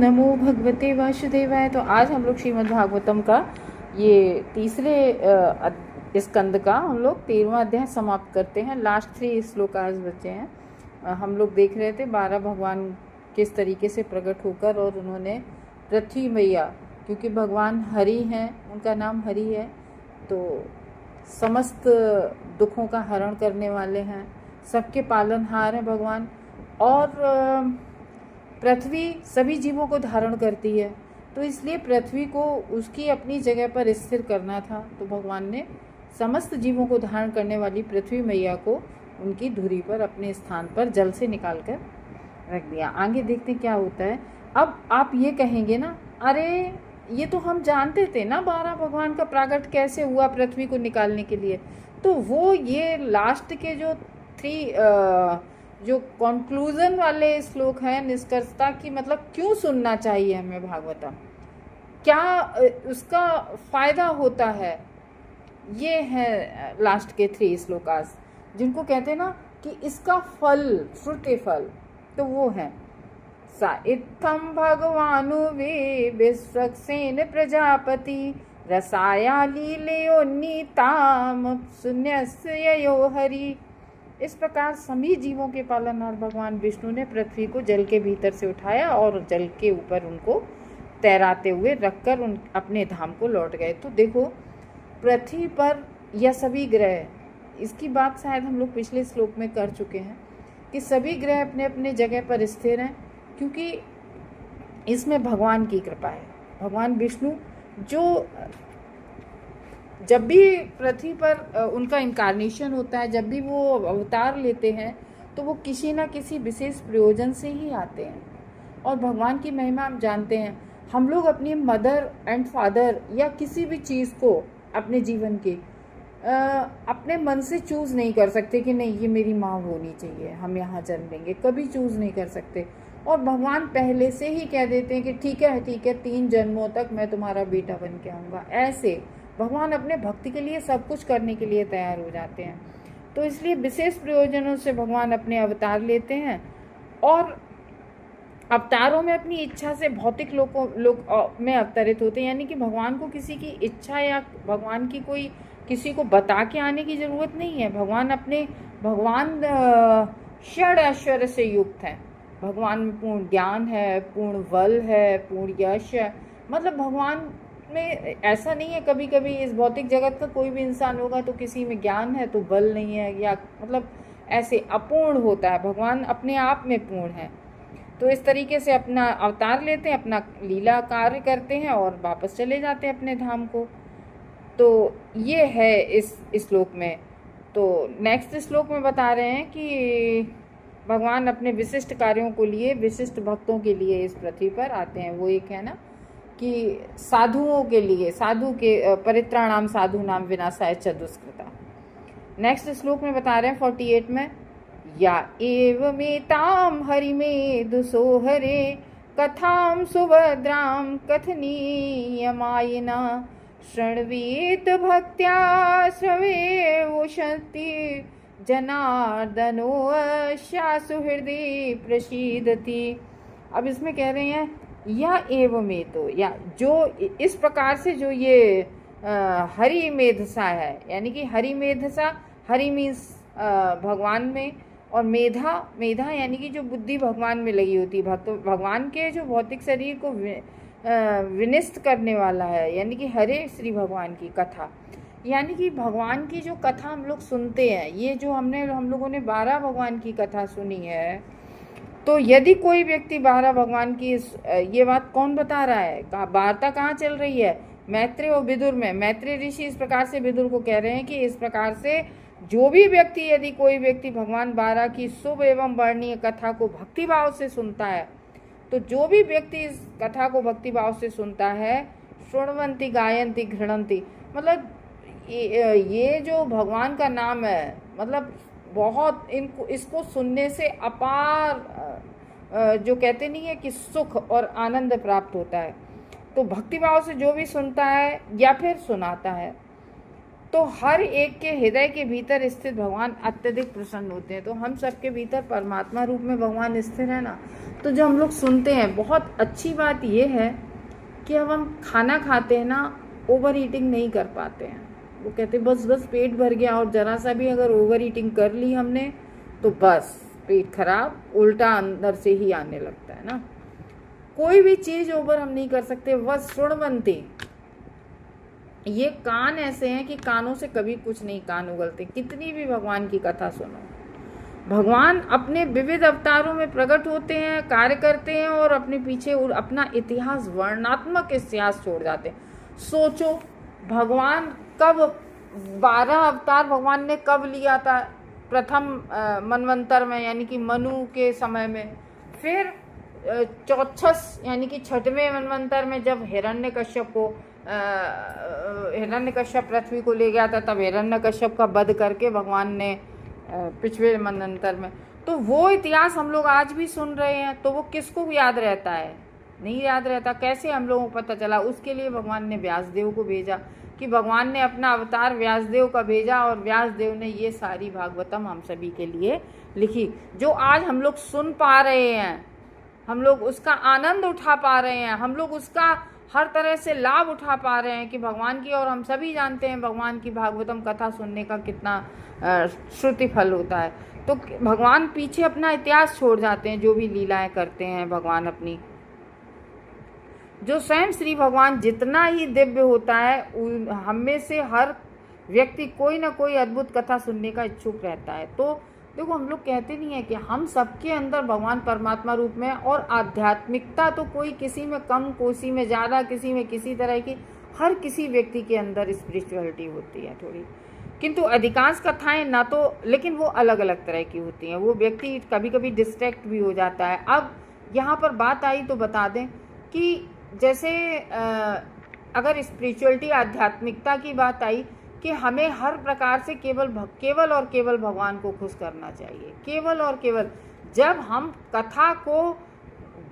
नमो भगवते वासुदेवाय। तो आज हम लोग श्रीमद् भागवतम का ये तीसरे स्कंद का हम लोग 13वां अध्याय समाप्त करते हैं। लास्ट 3 श्लोक आज बचे हैं। हम लोग देख रहे थे 12 भगवान किस तरीके से प्रकट होकर और उन्होंने पृथ्वी मैया, क्योंकि भगवान हरि हैं, उनका नाम हरि है, तो समस्त दुखों का हरण करने वाले हैं, सबके पालनहार हैं भगवान। और पृथ्वी सभी जीवों को धारण करती है, तो इसलिए पृथ्वी को उसकी अपनी जगह पर स्थिर करना था। तो भगवान ने समस्त जीवों को धारण करने वाली पृथ्वी मैया को उनकी धुरी पर अपने स्थान पर जल से निकाल कर रख दिया। आगे देखते क्या होता है। अब आप ये कहेंगे ना, अरे ये तो हम जानते थे ना 12 भगवान का प्राकट कैसे हुआ पृथ्वी को निकालने के लिए। तो वो ये लास्ट के जो 3 जो कंक्लूजन वाले श्लोक हैं, निष्कर्षता की, मतलब क्यों सुनना चाहिए हमें भागवतम, क्या उसका फायदा होता है, ये है लास्ट के 3 श्लोकास, जिनको कहते हैं ना कि इसका फल, श्रुति फल, तो वो है सा इत्थम भगवानु वे विश्वक्सेन प्रजापति रसाया लीलेयोन्नीताम शून्यस्य यो हरि। इस प्रकार सभी जीवों के पालनहार भगवान विष्णु ने पृथ्वी को जल के भीतर से उठाया और जल के ऊपर उनको तैराते हुए रखकर उन अपने धाम को लौट गए। तो देखो, पृथ्वी पर यह सभी ग्रह, इसकी बात शायद हम लोग पिछले श्लोक में कर चुके हैं कि सभी ग्रह अपने अपने जगह पर स्थिर हैं, क्योंकि इसमें भगवान की कृपा है। भगवान विष्णु जो जब भी पृथ्वी पर उनका इनकारनेशन होता है, जब भी वो अवतार लेते हैं, तो वो किसी ना किसी विशेष प्रयोजन से ही आते हैं। और भगवान की महिमा हम जानते हैं। हम लोग अपनी मदर एंड फादर या किसी भी चीज़ को अपने जीवन के अपने मन से चूज़ नहीं कर सकते कि नहीं ये मेरी माँ होनी चाहिए, हम यहाँ जन्म लेंगे, कभी चूज़ नहीं कर सकते। और भगवान पहले से ही कह देते हैं कि ठीक है 3 जन्मों तक मैं तुम्हारा बेटा बन के आऊँगा। ऐसे भगवान अपने भक्ति के लिए सब कुछ करने के लिए तैयार हो जाते हैं। तो इसलिए विशेष प्रयोजनों से भगवान अपने अवतार लेते हैं और अवतारों में अपनी इच्छा से भौतिक लोक में अवतरित होते हैं। यानी कि भगवान को किसी की इच्छा या भगवान की कोई किसी को बता के आने की ज़रूरत नहीं है। भगवान षड ऐश्वर्य से युक्त है। भगवान में पूर्ण ज्ञान है, पूर्ण बल है, पूर्ण यश है। मतलब भगवान में ऐसा नहीं है, कभी कभी इस भौतिक जगत का कोई भी इंसान होगा तो किसी में ज्ञान है तो बल नहीं है, या मतलब ऐसे अपूर्ण होता है। भगवान अपने आप में पूर्ण है। तो इस तरीके से अपना अवतार लेते हैं, अपना लीला कार्य करते हैं और वापस चले जाते हैं अपने धाम को। तो ये है इस श्लोक में। तो नेक्स्ट श्लोक में बता रहे हैं कि भगवान अपने विशिष्ट कार्यों को लिए विशिष्ट भक्तों के लिए इस पृथ्वी पर आते हैं। वो एक है ना कि साधुओं के लिए, साधु के परित्राणाम साधु नाम विनाशाय च दुष्कृता। नेक्स्ट श्लोक में बता रहे हैं 48 में, या एवमेताम हरिमेधुसो हरे कथाम सुभद्राम कथनीयमायिना शृण्वेत भक्त्या श्रवे उशन्ति जनार्दनो अस्यासु हृदय प्रसीदति। अब इसमें कह रहे हैं या एवमे, तो या जो इस प्रकार से जो ये हरि मेधसा है, यानी कि हरि मेधसा, हरि मीन्स भगवान में, और मेधा यानी कि जो बुद्धि भगवान में लगी होती है। भगवान के जो भौतिक शरीर को विनिष्ट करने वाला है, यानी कि हरे श्री भगवान की कथा, यानी कि भगवान की जो कथा हम लोग सुनते हैं, ये जो हम लोगों ने 12 भगवान की कथा सुनी है। तो यदि कोई व्यक्ति 12 भगवान की ये बात कौन बता रहा है, वार्ता कहाँ चल रही है, मैत्रेय और विदुर में। मैत्रेय ऋषि इस प्रकार से विदुर को कह रहे हैं कि इस प्रकार से जो भी व्यक्ति, यदि कोई व्यक्ति भगवान 12 की शुभ एवं वर्णीय कथा को भक्तिभाव से सुनता है, तो जो भी व्यक्ति इस कथा को भक्तिभाव से सुनता है, शृण्वन्ति गायन्ति घृणन्ति, मतलब ये जो भगवान का नाम है, मतलब बहुत इसको सुनने से अपार जो कहते नहीं है कि सुख और आनंद प्राप्त होता है। तो भक्तिभाव से जो भी सुनता है या फिर सुनाता है, तो हर एक के हृदय के भीतर स्थित भगवान अत्यधिक प्रसन्न होते हैं। तो हम सबके भीतर परमात्मा रूप में भगवान स्थिर है ना। तो जो हम लोग सुनते हैं, बहुत अच्छी बात ये है कि अब हम खाना खाते हैं ना, ओवर ईटिंग नहीं कर पाते हैं। वो कहते बस पेट भर गया, और ज़रा सा भी अगर ओवर ईटिंग कर ली हमने तो बस पेट खराब, उल्टा अंदर से ही आने लगता है ना। कोई भी चीज़ ओवर हम नहीं कर सकते। बस श्रवणवंती, ये कान ऐसे हैं कि कानों से कभी कुछ नहीं कान उगलते। कितनी भी भगवान की कथा सुनो, भगवान अपने विविध अवतारों में प्रकट होते हैं, कार्य करते हैं, और अपने पीछे अपना इतिहास, वर्णनात्मक इतिहास छोड़ जाते हैं। सोचो भगवान कब 12 अवतार भगवान ने कब लिया था? प्रथम मनवंतर में, यानी कि मनु के समय में। फिर चौथस यानी कि 6वें मनवंतर में जब हिरण्यकश्यप पृथ्वी को ले गया था, तब हिरण्यकश्यप का वध करके भगवान ने पिछले मनवंतर में। तो वो इतिहास हम लोग आज भी सुन रहे हैं, तो वो किसको याद रहता है? नहीं याद रहता। कैसे हम लोगों को पता चला? उसके लिए भगवान ने व्यासदेव को भेजा, कि भगवान ने अपना अवतार व्यासदेव का भेजा, और व्यासदेव ने ये सारी भागवतम हम सभी के लिए लिखी, जो आज हम लोग सुन पा रहे हैं, हम लोग उसका आनंद उठा पा रहे हैं, हम लोग उसका हर तरह से लाभ उठा पा रहे हैं कि भगवान की। और हम सभी जानते हैं भगवान की भागवतम कथा सुनने का कितना श्रुति फल होता है। तो भगवान पीछे अपना इतिहास छोड़ जाते हैं, जो भी लीलाएं करते हैं भगवान अपनी। जो स्वयं श्री भगवान जितना ही दिव्य होता है, हम में से हर व्यक्ति कोई ना कोई अद्भुत कथा सुनने का इच्छुक रहता है। तो देखो, हम लोग कहते नहीं है कि हम सबके अंदर भगवान परमात्मा रूप में, और आध्यात्मिकता तो कोई किसी में कम, किसी में ज़्यादा, किसी में किसी तरह की, हर किसी व्यक्ति के अंदर स्पिरिचुअलिटी होती है थोड़ी। किंतु अधिकांश कथाएं ना तो, लेकिन वो अलग अलग तरह की होती हैं। वो व्यक्ति कभी कभी डिस्ट्रैक्ट भी हो जाता है। अब यहाँ पर बात आई तो बता दें कि जैसे अगर स्पिरिचुअलिटी, आध्यात्मिकता की बात आई, कि हमें हर प्रकार से केवल और केवल भगवान को खुश करना चाहिए। केवल और केवल जब हम कथा को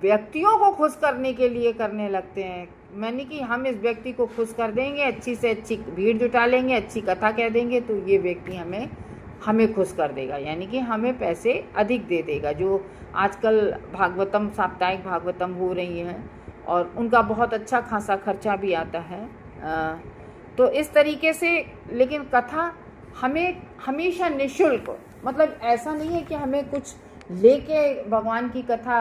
व्यक्तियों को खुश करने के लिए करने लगते हैं, मैंने कि हम इस व्यक्ति को खुश कर देंगे, अच्छी से अच्छी भीड़ जुटा लेंगे, अच्छी कथा कह देंगे, तो ये व्यक्ति हमें खुश कर देगा, यानी कि हमें पैसे अधिक दे देगा। जो आजकल भागवतम, साप्ताहिक भागवतम हो रही हैं, और उनका बहुत अच्छा खासा खर्चा भी आता है। तो इस तरीके से, लेकिन कथा हमें हमेशा निःशुल्क, मतलब ऐसा नहीं है कि हमें कुछ लेके भगवान की कथा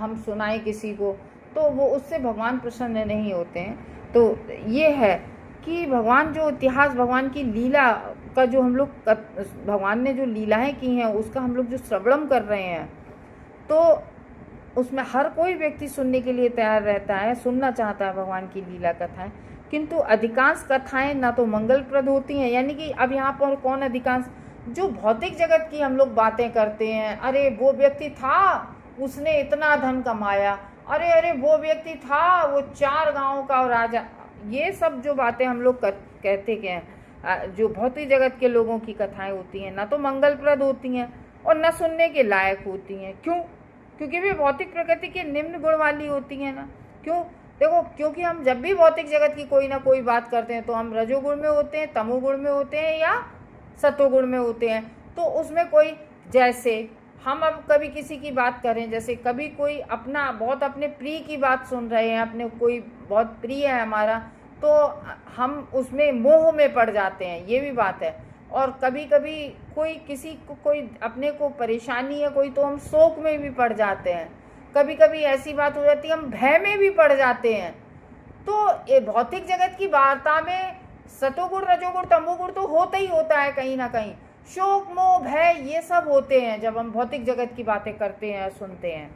हम सुनाएं किसी को, तो वो उससे भगवान प्रसन्न नहीं होते हैं। तो ये है कि भगवान जो इतिहास, भगवान की लीला का जो हम लोग, भगवान ने जो लीलाएं की हैं उसका हम लोग जो श्रवण कर रहे हैं, तो उसमें हर कोई व्यक्ति सुनने के लिए तैयार रहता है, सुनना चाहता है भगवान की लीला कथाएं। किंतु अधिकांश कथाएं ना तो मंगलप्रद होती हैं, यानी कि अब यहाँ पर कौन अधिकांश, जो भौतिक जगत की हम लोग बातें करते हैं, अरे वो व्यक्ति था, उसने इतना धन कमाया, अरे वो व्यक्ति था, वो 4 गांवों का राजा, ये सब जो बातें हम लोग कहते हैं, जो भौतिक जगत के लोगों की कथाएं होती हैं, ना तो मंगलप्रद होती हैं और न सुनने के लायक होती हैं। क्यों? क्योंकि वे भौतिक प्रकृति के निम्न गुण वाली होती हैं ना। क्यों? देखो, क्योंकि हम जब भी भौतिक जगत की कोई ना कोई बात करते हैं, तो हम रजोगुण में होते हैं, तमोगुण में होते हैं, या सतोगुण में होते हैं। तो उसमें कोई, जैसे हम अब कभी किसी की बात करें, जैसे कभी कोई अपना बहुत अपने प्रिय की बात सुन रहे हैं, अपने कोई बहुत प्रिय है हमारा, तो हम उसमें मोह में पड़ जाते हैं, ये भी बात है। और कभी कभी कोई किसी को, कोई अपने को परेशानी है कोई, तो हम शोक में भी पड़ जाते हैं। कभी कभी ऐसी बात हो जाती है हम भय में भी पड़ जाते हैं। तो ये भौतिक जगत की वार्ता में सतोगुण, रजोगुण, तमोगुण तो होता ही होता है कहीं ना कहीं। शोक, मोह, भय, ये सब होते हैं जब हम भौतिक जगत की बातें करते हैं, सुनते हैं।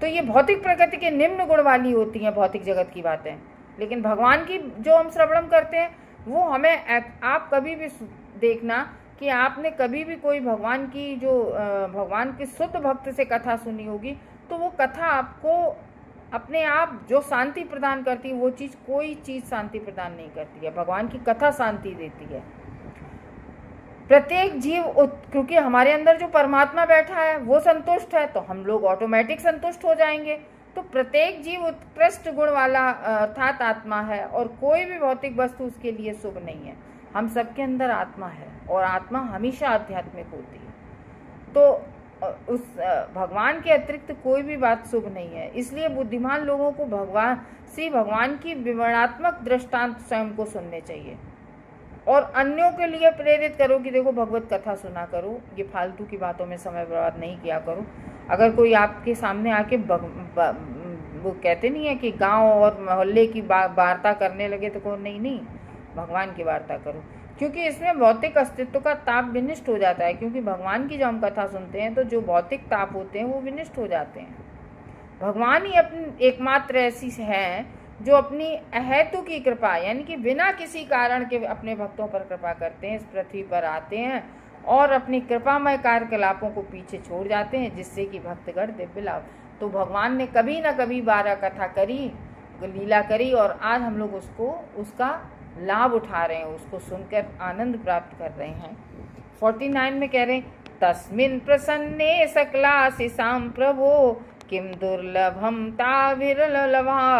तो ये भौतिक प्रकृति के निम्न गुण वाली होती हैं भौतिक जगत की बातें। लेकिन भगवान की जो हम श्रवण करते हैं, वो हमें, आप कभी भी देखना कि आपने कभी भी कोई भगवान की जो भगवान की शुद्ध भक्त से कथा सुनी होगी, तो वो कथा आपको अपने आप जो शांति प्रदान करती है, वो चीज़, कोई चीज़ शांति प्रदान नहीं करती है। भगवान की कथा शांति देती है। प्रत्येक जीव, क्योंकि हमारे अंदर जो परमात्मा बैठा है वो संतुष्ट है, तो हम लोग ऑटोमेटिक संतुष्ट हो जाएंगे। तो प्रत्येक जीव उत्कृष्ट गुण वाला अर्थात आत्मा है, और कोई भी भौतिक वस्तु उसके लिए शुभ नहीं है। हम सबके अंदर आत्मा है और आत्मा हमेशा आध्यात्मिक होती है। तो उस भगवान के अतिरिक्त कोई भी बात शुभ नहीं है। इसलिए बुद्धिमान लोगों को भगवान की विवरणात्मक दृष्टांत स्वयं को सुनने चाहिए और अन्यों के लिए प्रेरित करो कि देखो भगवत कथा सुना करो, ये फालतू की बातों में समय बर्बाद नहीं किया करो। अगर कोई आपके सामने आके वो कहते नहीं है कि गांव और मोहल्ले की वार्ता करने लगे तो कहो नहीं, भगवान की वार्ता करो, क्योंकि इसमें भौतिक अस्तित्व का ताप विनिष्ट हो जाता है। क्योंकि भगवान की जब हम कथा सुनते हैं तो जो भौतिक ताप होते हैं वो विनिष्ट हो जाते हैं। भगवान ही अपनी एकमात्र ऐसी है जो अपनी अहेतु की कृपा यानी कि बिना किसी कारण के अपने भक्तों पर कृपा करते हैं, इस पृथ्वी पर आते हैं और अपनी कृपामय कार्यकलापों को पीछे छोड़ जाते हैं, जिससे कि भक्तगण दिव्य लाभ। तो भगवान ने कभी न कभी 12 कथा करी, लीला करी और आज हम लोग उसका लाभ उठा रहे हैं, उसको सुनकर आनंद प्राप्त कर रहे हैं। 49 में कह रहे हैं, तस्मिन् प्रसन्ने सकलाशिषां प्रभो किम दुर्लभम ताविरलभात्मा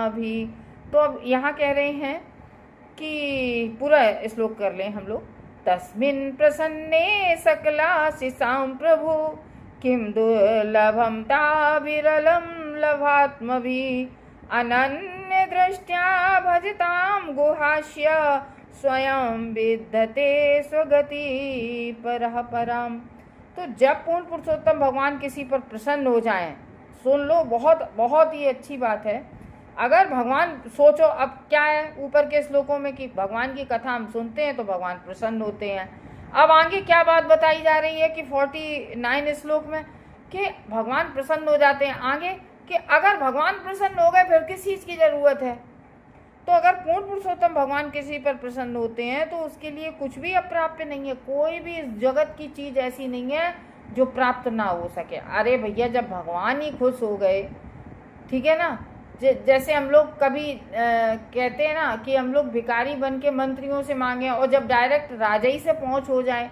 भी। तो अब यहाँ कह रहे हैं कि पूरा श्लोक कर लें हम लोग। तस्मिन् प्रसन्ने सकलाशिषां प्रभु किम दुर्लभम ताविरलम लभात्मा भी अनन्य दृष्ट्या भजताम गुहास्य स्वयं विद्यते स्वगति परः पराम। तो जब पूर्ण पुरुषोत्तम भगवान किसी पर प्रसन्न हो जाएं, सुन लो, बहुत ही अच्छी बात है। अगर भगवान, सोचो अब क्या है ऊपर के श्लोकों में कि भगवान की कथा हम सुनते हैं तो भगवान प्रसन्न होते हैं। अब आगे क्या बात बताई जा रही है कि 49 श्लोक में कि भगवान प्रसन्न हो जाते हैं। आगे कि अगर भगवान प्रसन्न हो गए फिर किस चीज़ की ज़रूरत है। तो अगर पूर्ण पुरुषोत्तम भगवान किसी पर प्रसन्न होते हैं तो उसके लिए कुछ भी अप्राप्य नहीं है। कोई भी इस जगत की चीज़ ऐसी नहीं है जो प्राप्त ना हो सके। अरे भैया, जब भगवान ही खुश हो गए, ठीक है ना। जैसे हम लोग कभी कहते हैं ना कि हम लोग भिखारी बन के मंत्रियों से मांगे और जब डायरेक्ट राजा ही से पहुँच हो जाए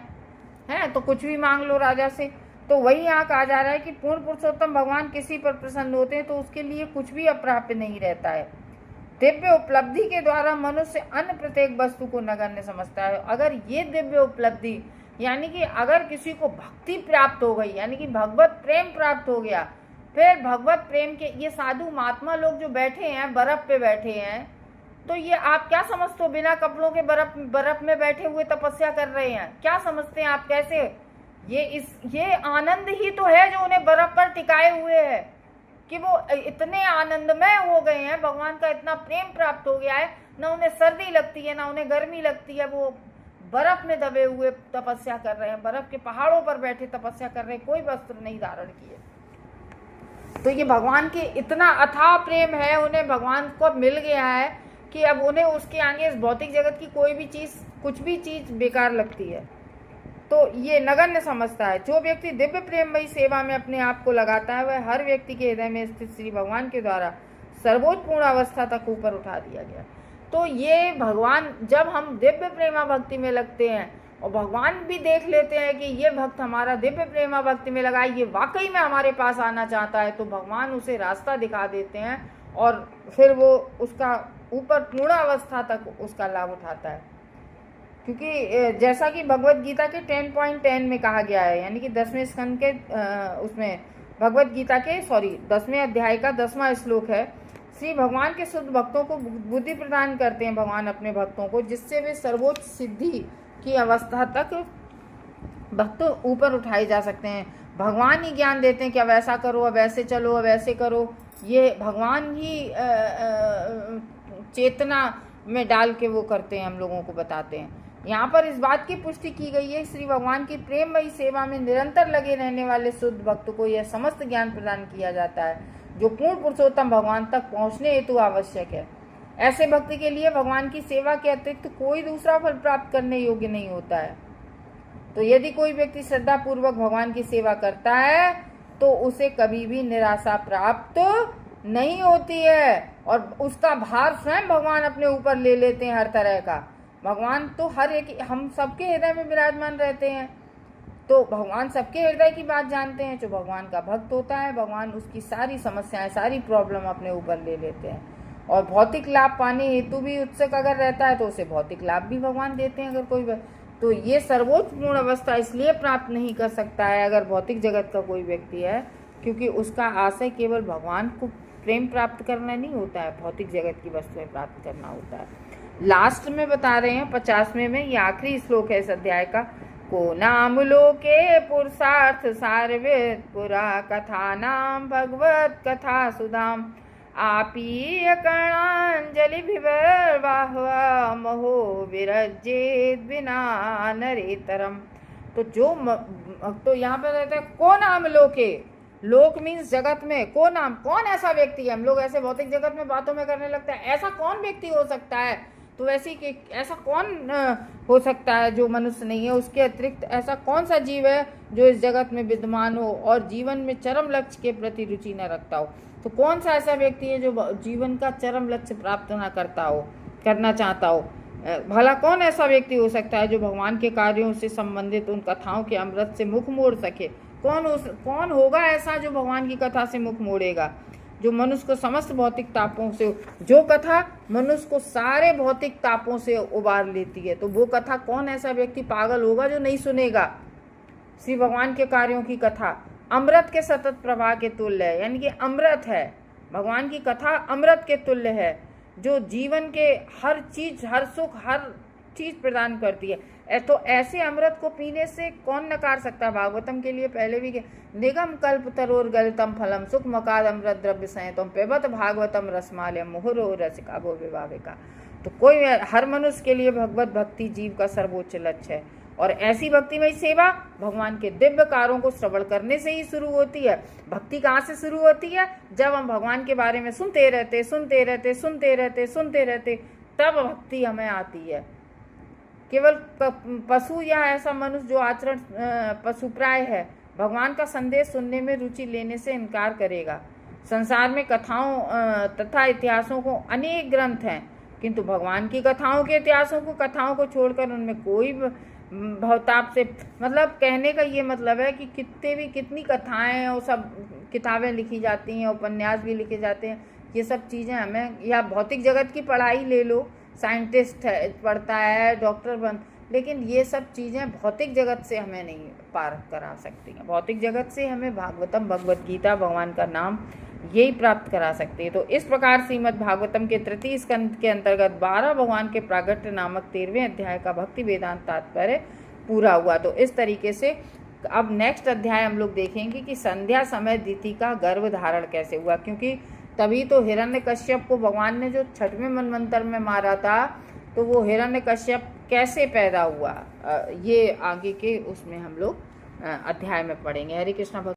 हैं तो कुछ भी मांग लो राजा से। तो वही यहाँ कहा जा रहा है कि पूर्ण पुरुषोत्तम भगवान किसी पर प्रसन्न होते हैं तो उसके लिए कुछ भी अप्राप्य नहीं रहता है। दिव्य उपलब्धि के द्वारा मनुष्य अन्य प्रत्येक वस्तु को नगण्य समझता है। अगर ये दिव्य उपलब्धि यानी कि अगर किसी को भक्ति प्राप्त हो गई, यानी कि भगवत प्रेम प्राप्त हो गया, फिर भगवत प्रेम के ये साधु महात्मा लोग जो बैठे हैं, बर्फ पे बैठे हैं, तो ये आप क्या समझते हो? बिना कपड़ों के बर्फ में बैठे हुए तपस्या कर रहे हैं। क्या समझते हैं आप? कैसे ये आनंद ही तो है जो उन्हें बर्फ पर टिकाए हुए है कि वो इतने आनंदमय हो गए हैं, भगवान का इतना प्रेम प्राप्त हो गया है, ना उन्हें सर्दी लगती है ना उन्हें गर्मी लगती है। वो बर्फ में दबे हुए तपस्या कर रहे हैं, बर्फ के पहाड़ों पर बैठे तपस्या कर रहे हैं, कोई वस्त्र नहीं धारण किए। तो ये भगवान के इतना अथाह प्रेम है, उन्हें भगवान को मिल गया है कि अब उन्हें उसके आगे इस भौतिक जगत की कोई भी चीज़, कुछ भी चीज़ बेकार लगती है। तो ये नगण्य समझता है। जो व्यक्ति दिव्य प्रेममयी सेवा में अपने आप को लगाता है वह हर व्यक्ति के हृदय में स्थित श्री भगवान के द्वारा सर्वोच्च पूर्ण अवस्था तक ऊपर उठा दिया गया। तो ये भगवान, जब हम दिव्य प्रेमा भक्ति में लगते हैं और भगवान भी देख लेते हैं कि ये भक्त हमारा दिव्य प्रेमा भक्ति में लगा, ये वाकई में हमारे पास आना चाहता है, तो भगवान उसे रास्ता दिखा देते हैं और फिर वो उसका ऊपर पूर्ण अवस्था तक उसका लाभ उठाता है। क्योंकि जैसा कि भगवत गीता के 10.10 में कहा गया है, यानी कि 10वें स्कंद के उसमें भगवत गीता के 10वें अध्याय का 10वां श्लोक है। श्री भगवान के शुद्ध भक्तों को बुद्धि प्रदान करते हैं भगवान अपने भक्तों को, जिससे वे सर्वोच्च सिद्धि की अवस्था तक भक्त ऊपर उठाए जा सकते हैं। भगवान ही ज्ञान देते हैं कि अब ऐसा करो, अब ऐसे चलो, अब ऐसे करो। ये भगवान ही चेतना में डाल के वो करते हैं, हम लोगों को बताते हैं। यहाँ पर इस बात की पुष्टि की गई है, श्री भगवान की प्रेममयी सेवा में निरंतर लगे रहने वाले शुद्ध भक्त को यह समस्त ज्ञान प्रदान किया जाता है जो पूर्ण पुरुषोत्तम भगवान तक पहुँचने हेतु आवश्यक है। ऐसे भक्त के लिए भगवान की सेवा के अतिरिक्त कोई दूसरा फल प्राप्त करने योग्य नहीं होता है। तो यदि कोई व्यक्ति श्रद्धा पूर्वक भगवान की सेवा करता है तो उसे कभी भी निराशा प्राप्त नहीं होती है और उसका भार स्वयं भगवान अपने ऊपर ले लेते हैं हर तरह का। भगवान तो हर एक, हम सबके हृदय में विराजमान रहते हैं, तो भगवान सबके हृदय की बात जानते हैं। जो भगवान का भक्त होता है, भगवान उसकी सारी समस्याएं, सारी प्रॉब्लम अपने ऊपर ले लेते हैं। और भौतिक लाभ पाने हेतु भी उत्सुक अगर रहता है तो उसे भौतिक लाभ भी भगवान देते हैं। अगर कोई तो ये सर्वोच्च पूर्ण अवस्था इसलिए प्राप्त नहीं कर सकता है अगर भौतिक जगत का कोई व्यक्ति है, क्योंकि उसका आशय केवल भगवान को प्रेम प्राप्त करना नहीं होता है, भौतिक जगत की वस्तुएं प्राप्त करना होता है। लास्ट में बता रहे हैं 50वें में, ये आखिरी श्लोक है इस अध्याय का। को नाम लोके पुरुषार्थ सारवेद पुरा कथा नाम भगवत कथा सुधाम आपीय कर्णांजलि विवाह महो विरजेद बिना नरेतरम। तो यहाँ पर रहता है को नाम लोके, लोक मीन्स जगत में, को नाम कौन ऐसा व्यक्ति है। हम लोग ऐसे भौतिक जगत में बातों में करने लगते हैं, ऐसा कौन व्यक्ति हो सकता है, तो वैसे कि ऐसा कौन हो सकता है जो मनुष्य नहीं है, उसके अतिरिक्त ऐसा कौन सा जीव है जो इस जगत में विद्यमान हो और जीवन में चरम लक्ष्य के प्रति रुचि न रखता हो। तो कौन सा ऐसा व्यक्ति है जो जीवन का चरम लक्ष्य प्राप्त ना करना चाहता हो। भला कौन ऐसा व्यक्ति हो सकता है जो भगवान के कार्यों से संबंधित उन कथाओं के अमृत से मुख मोड़ सके। कौन होगा ऐसा जो भगवान की कथा से मुख मोड़ेगा, जो मनुष्य को समस्त भौतिक तापों से, जो कथा मनुष्य को सारे भौतिक तापों से उबार लेती है, तो वो कथा कौन ऐसा व्यक्ति पागल होगा जो नहीं सुनेगा। श्री भगवान के कार्यों की कथा अमृत के सतत प्रवाह के तुल्य है, यानी कि अमृत है, भगवान की कथा अमृत के तुल्य है, जो जीवन के हर चीज, हर सुख, हर चीज प्रदान करती है। तो ऐसे अमृत को पीने से कौन नकार सकता है। भागवतम के लिए पहले भी निगम कल्प तरोर गलितम फलम सुख मकाद अमृत द्रव्य संयतम पेबत भागवतम रसमालयम मुहुरो रसिका भो विभाविका। तो कोई हर मनुष्य के लिए भगवत भक्ति जीव का सर्वोच्च लक्ष्य है, और ऐसी भक्तिमय सेवा भगवान के दिव्य कार्यों को श्रवण करने से ही शुरू होती है। भक्ति कहाँ से शुरू होती है, जब हम भगवान के बारे में सुनते रहते तब भक्ति हमें आती है। केवल पशु या ऐसा मनुष्य जो आचरण पशुप्राय है, भगवान का संदेश सुनने में रुचि लेने से इनकार करेगा। संसार में कथाओं तथा इतिहासों को अनेक ग्रंथ हैं, किंतु भगवान की कथाओं के कथाओं को छोड़कर उनमें कोई भवताप से, मतलब कहने का ये मतलब है कि कितनी कथाएं हैं, वो सब किताबें लिखी जाती हैं, उपन्यास भी लिखे जाते हैं, ये सब चीज़ें हमें, या भौतिक जगत की पढ़ाई ले लो, साइंटिस्ट पढ़ता है, डॉक्टर बन, लेकिन ये सब चीज़ें भौतिक जगत से हमें नहीं पार करा सकती हैं। भौतिक जगत से हमें भागवतम, भगवत गीता, भगवान का नाम यही प्राप्त करा सकती है। तो इस प्रकार श्रीमद् भागवतम के तृतीय स्कंद के अंतर्गत 12 भगवान के प्रागट्य नामक 13वें अध्याय का भक्ति वेदांत तात्पर्य पूरा हुआ। तो इस तरीके से अब नेक्स्ट अध्याय हम लोग देखेंगे कि संध्या समय दिति का गर्भ धारण कैसे हुआ, क्योंकि तभी तो हिरण्यकश्यप को भगवान ने जो 6वें मनवंतर में मारा था, तो वो हिरण्यकश्यप कैसे पैदा हुआ, ये आगे के उसमें हम लोग अध्याय में पढ़ेंगे। हरे कृष्णा।